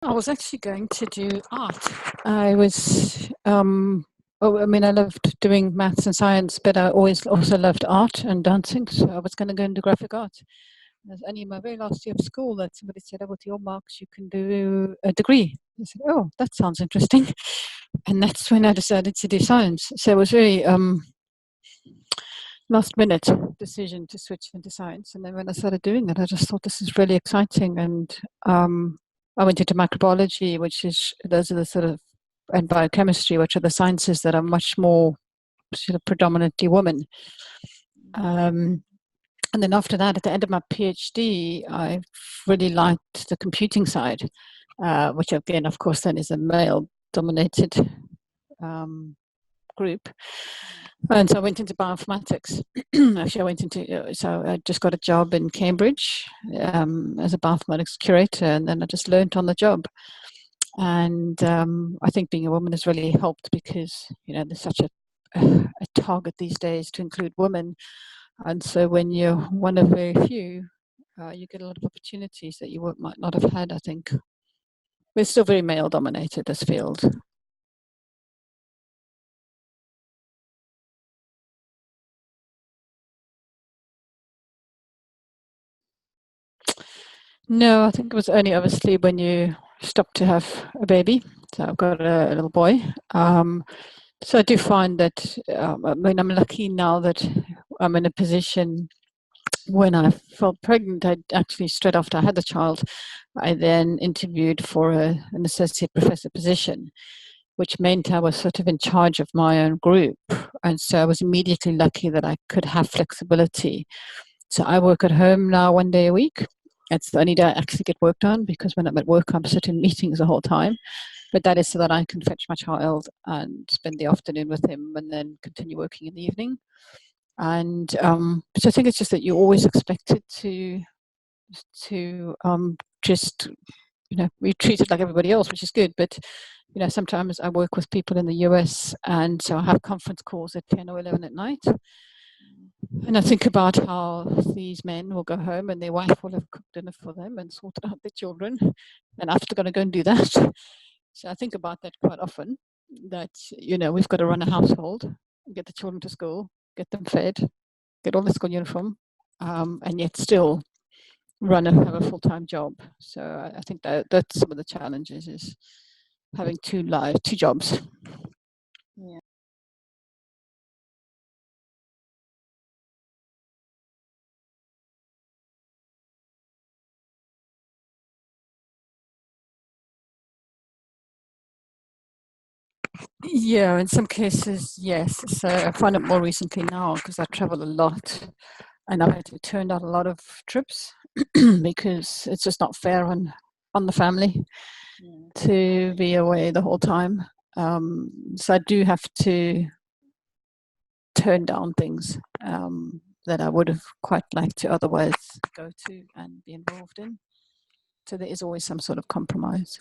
I was actually going to do art. I was, I loved doing maths and science, but I always also loved art and dancing. So I was going to go into graphic art. It was only in my very last year of school that somebody said, "Oh, with your marks, you can do a degree." I said, "Oh, that sounds interesting." And that's when I decided to do science. So it was very last minute decision to switch into science. And then when I started doing it, I just thought this is really exciting. And I went into microbiology, which is, those are the sort of, and biochemistry, which are the sciences that are much more sort of predominantly women. And then after that, at the end of my PhD, I really liked the computing side, which again, of course, then is a male-dominated group. And so I went into bioinformatics. Actually, I went into, so I just got a job in Cambridge as a bioinformatics curator, and then I just learned on the job. And I think being a woman has really helped because, you know, there's such a target these days to include women. And so when you're one of very few, you get a lot of opportunities that you might not have had, I think. We're still very male-dominated, this field. No, I think it was only obviously when you stop to have a baby. So I've got a little boy. So I do find that, I mean, I'm lucky now that I'm in a position. When I felt pregnant, I actually, straight after I had the child, I then interviewed for an associate professor position, which meant I was sort of in charge of my own group. And so I was immediately lucky that I could have flexibility. So I work at home now 1 day a week. It's the only day I actually get work done, because when I'm at work, I'm sitting in meetings the whole time. But that is so that I can fetch my child and spend the afternoon with him and then continue working in the evening. And so I think it's just that you're always expected to just, you know, be treated like everybody else, which is good. But, you know, sometimes I work with people in the US, and so I have conference calls at 10 or 11 at night. And I think about how these men will go home and their wife will have cooked dinner for them and sorted out their children. And I've got to go and do that. So I think about that quite often, that, you know, we've got to run a household, get the children to school, get them fed, get all the school uniform, and yet still have a full-time job. So I think that's some of the challenges, is having two jobs. Yeah. Yeah, in some cases, yes. So I find it more recently now because I travel a lot, and I've had to turn down a lot of trips because it's just not fair on the family to be away the whole time. So I do have to turn down things that I would have quite liked to otherwise go to and be involved in. So there is always some sort of compromise.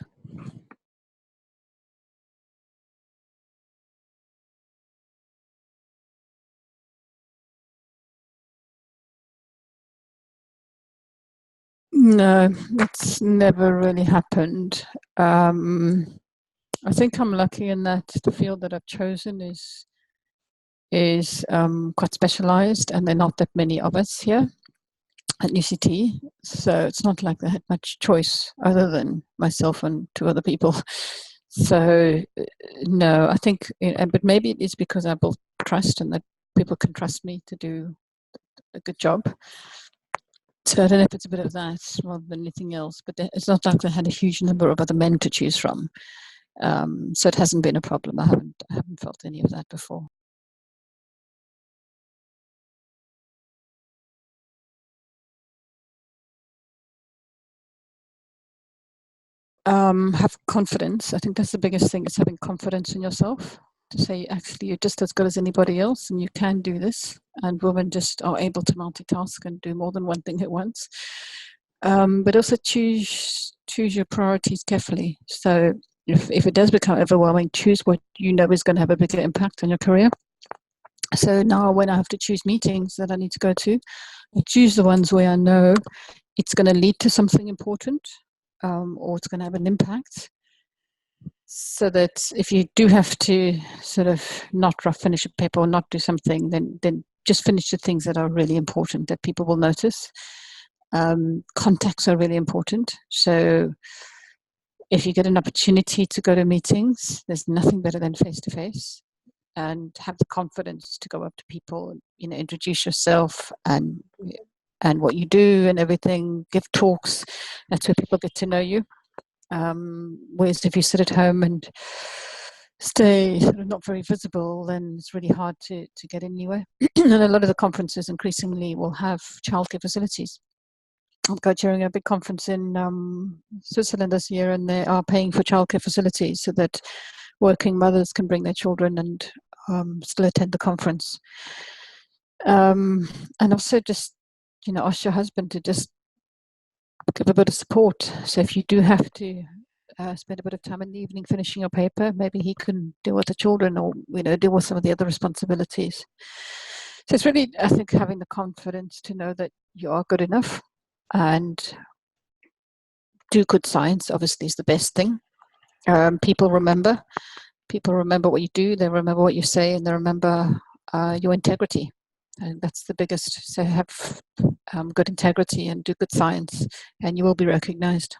No, that's never really happened. I think I'm lucky in that the field that I've chosen is quite specialized, and there are not that many of us here at UCT. So it's not like they had much choice other than myself and two other people. So no, I think, but maybe it is because I built trust and that people can trust me to do a good job. So I don't know if it's a bit of that rather than anything else, but it's not like they had a huge number of other men to choose from. So it hasn't been a problem. I haven't felt any of that before. Have confidence. I think that's the biggest thing, is having confidence in yourself, to say, actually, you're just as good as anybody else and you can do this. And women just are able to multitask and do more than one thing at once. But also choose your priorities carefully. So if it does become overwhelming, choose what you know is going to have a bigger impact on your career. So now when I have to choose meetings that I need to go to, I choose the ones where I know it's going to lead to something important. or it's going to have an impact. So that if you do have to sort of not finish a paper or not do something, then just finish the things that are really important that people will notice. Contacts are really important. So if you get an opportunity to go to meetings, there's nothing better than face-to-face, and have the confidence to go up to people, introduce yourself and what you do and everything, give talks. That's where people get to know you. Whereas if you sit at home and stay sort of not very visible, then it's really hard to get anywhere. And a lot of the conferences increasingly will have childcare facilities. I'm chairing a big conference in Switzerland this year, and they are paying for childcare facilities so that working mothers can bring their children and still attend the conference. And also just, ask your husband to just give a bit of support. So if you do have to spend a bit of time in the evening finishing your paper, maybe he can deal with the children, or deal with some of the other responsibilities. So it's really, I think, having the confidence to know that you are good enough and do good science. Obviously is the best thing. People remember what you do, they remember what you say, and they remember your integrity. And that's the biggest. So have good integrity and do good science, and you will be recognized.